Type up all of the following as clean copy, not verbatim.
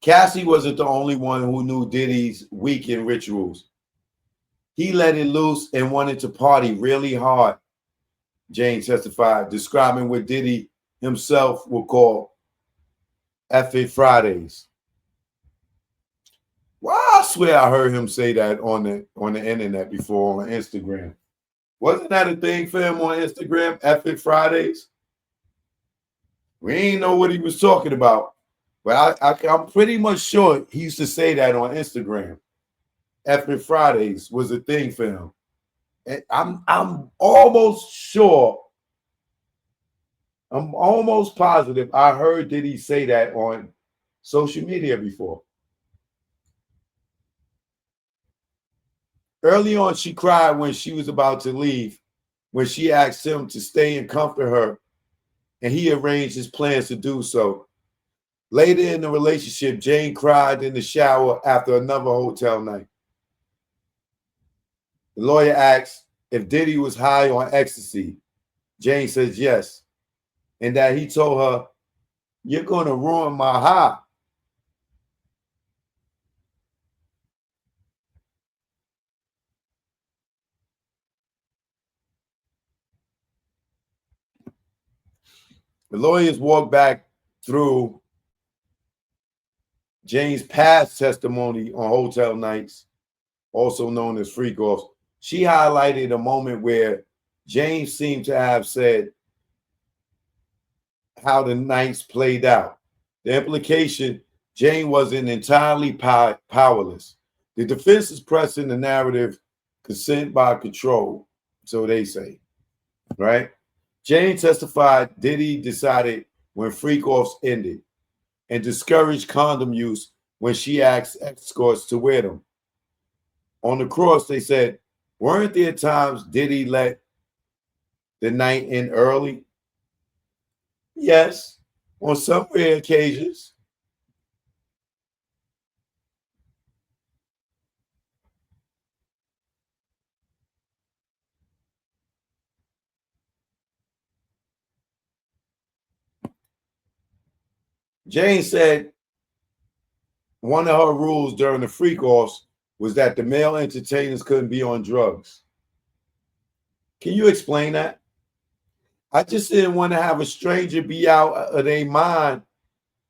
Cassie wasn't the only one who knew Diddy's weekend rituals. He let it loose and wanted to party really hard, Jane testified, describing what Diddy himself would call F Fridays. Well, I swear I heard him say that on the internet before on Instagram. Wasn't that a thing for him on Instagram? F Fridays? We ain't know what he was talking about. But I'm pretty much sure he used to say that on Instagram. F Fridays was a thing for him. And I'm almost sure, I'm almost positive I heard Diddy say that on social media before. Early on, she cried when she was about to leave, when she asked him to stay and comfort her, and he arranged his plans to do so. Later in the relationship, Jane cried in the shower after another hotel night. The lawyer asked if Diddy was high on ecstasy. Jane says yes, and that he told her, "You're going to ruin my high." The lawyers walked back through Jane's past testimony on hotel nights, also known as freak-offs. She highlighted a moment where Jane seemed to have said how the nights played out. The implication, Jane wasn't entirely powerless. The defense is pressing the narrative, consent by control, so they say, right? Jane testified Diddy decided when freak-offs ended and discouraged condom use when she asked escorts to wear them. On the cross, they said, weren't there times Diddy let the night end early? Yes, on some rare occasions. Jane said one of her rules during the freak-offs was that the male entertainers couldn't be on drugs. Can you explain that? I just didn't want to have a stranger be out of their mind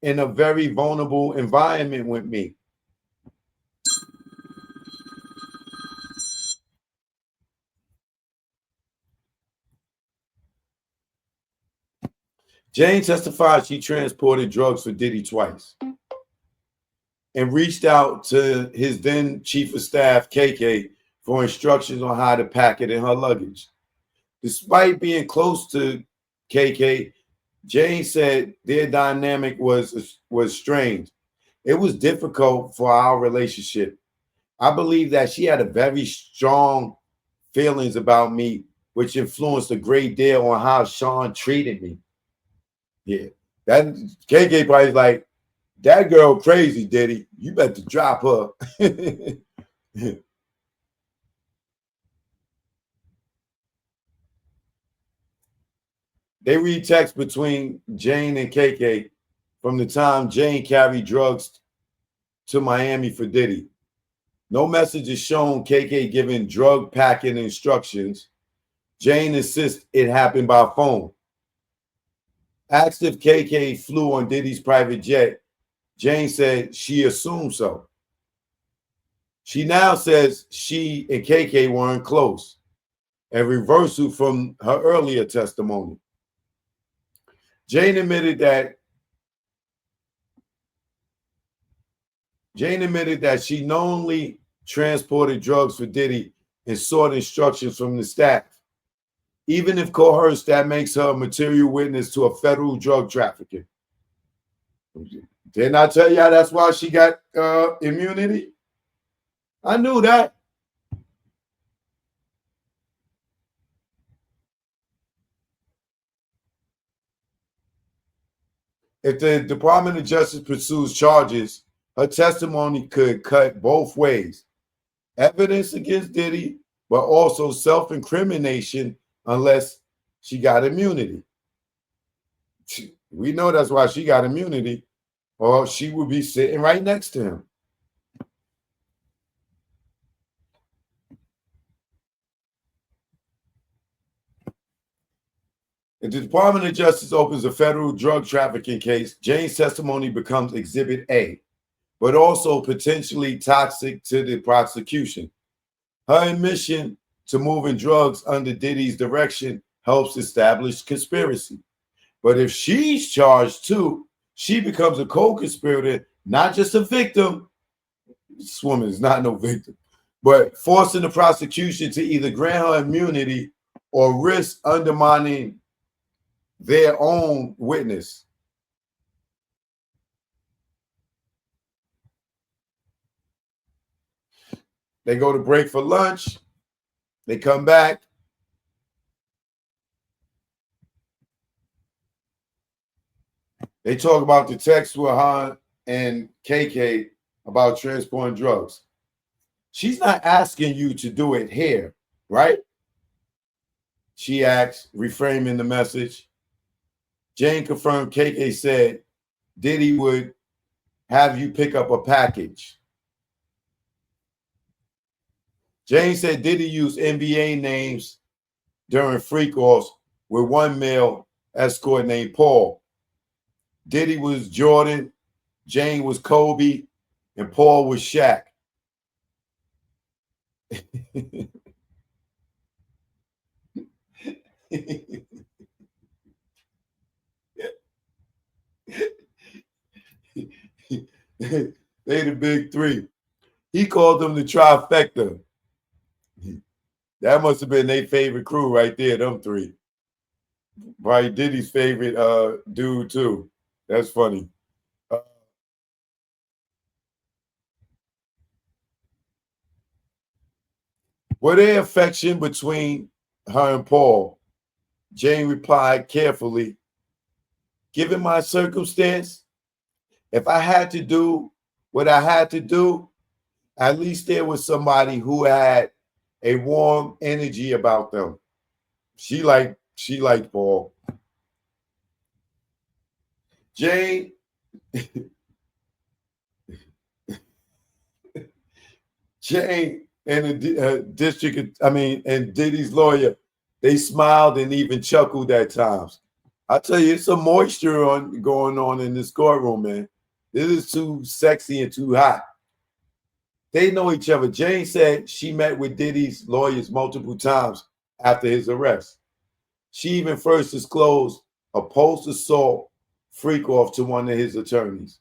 in a very vulnerable environment with me. Jane testified she transported drugs for Diddy twice and reached out to his then chief of staff, KK, for instructions on how to pack it in her luggage. Despite being close to KK, Jane said their dynamic was strained. It was difficult for our relationship. I believe that she had a very strong feelings about me, which influenced a great deal on how Sean treated me. Yeah, that KK probably like, that girl crazy, Diddy. You better drop her. They read text between Jane and KK from the time Jane carried drugs to Miami for Diddy. No message is shown KK giving drug packing instructions. Jane insists it happened by phone. Asked if KK flew on Diddy's private jet, Jane said she assumed so. She now says she and KK weren't close, a reversal from her earlier testimony. Jane admitted that she knowingly transported drugs for Diddy and sought instructions from the staff. Even if coerced, that makes her a material witness to a federal drug trafficking. Didn't I tell y'all that's why she got immunity? I knew that. If the Department of Justice pursues charges, her testimony could cut both ways. Evidence against Diddy, but also self-incrimination unless she got immunity. We know that's why she got immunity. or she would be sitting right next to him. If the Department of Justice opens a federal drug trafficking case, Jane's testimony becomes Exhibit A, but also potentially toxic to the prosecution. Her admission to moving drugs under Diddy's direction helps establish conspiracy. But if she's charged too, she becomes a co-conspirator, not just a victim. This woman is not no victim, but forcing the prosecution to either grant her immunity or risk undermining their own witness. They go to break for lunch. They come back. They talk about the text with her and KK about transporting drugs. She's not asking you to do it here, right? She asks, reframing the message. Jane confirmed KK said Diddy would have you pick up a package. Jane said Diddy used NBA names during freak-offs with one male escort named Paul. Diddy was Jordan, Jane was Kobe, and Paul was Shaq. They the big three. He called them the trifecta. That must have been their favorite crew right there, them three. Probably Diddy's favorite dude too. That's funny. Were there affection between her and Paul? Jane replied carefully, given my circumstance, if I had to do what I had to do, at least there was somebody who had a warm energy about them. She liked Paul. Jane and the and Diddy's lawyer, they smiled and even chuckled at times. I tell you, it's some moisture going on in this courtroom, man. This is too sexy and too hot. They know each other. Jane said she met with Diddy's lawyers multiple times after his arrest. She even first disclosed a post-assault freak-off to one of his attorneys.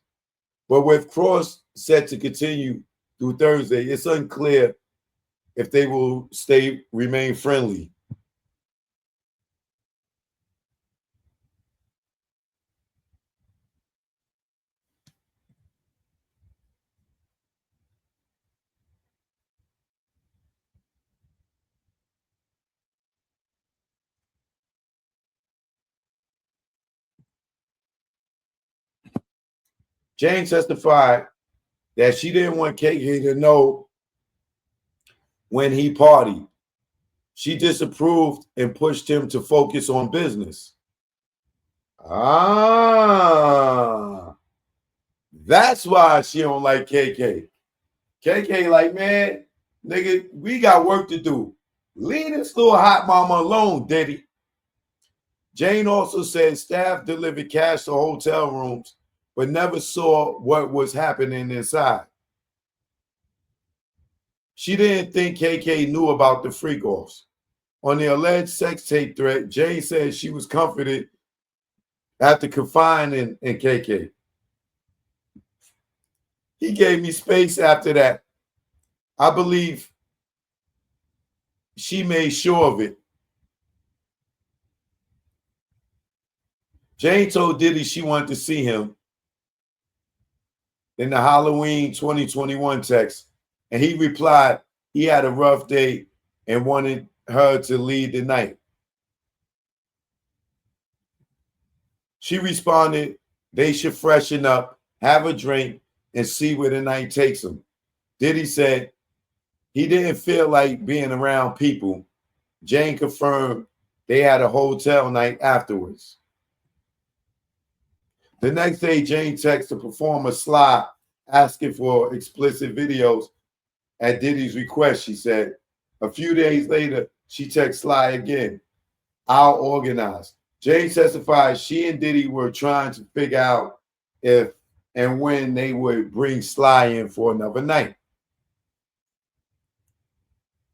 But with Cross set to continue through Thursday, it's unclear if they will remain friendly. Jane testified that she didn't want KK to know when he partied. She disapproved and pushed him to focus on business. That's why she don't like KK. KK like, man, nigga, we got work to do. Leave this little hot mama alone, Diddy. Jane also said staff delivered cash to hotel rooms, but never saw what was happening inside. She didn't think KK knew about the freak-offs. On the alleged sex tape threat, Jane said she was comforted after confiding in KK. He gave me space after that. I believe she made sure of it. Jane told Diddy she wanted to see him in the Halloween 2021 text, and he replied he had a rough day and wanted her to lead the night. She responded they should freshen up, have a drink, and see where the night takes them. Diddy said he didn't feel like being around people. Jane confirmed they had a hotel night afterwards. The next day, Jane texts the performer Sly asking for explicit videos at Diddy's request, she said. A few days later, she texts Sly again. I'll organize. Jane testified she and Diddy were trying to figure out if and when they would bring Sly in for another night.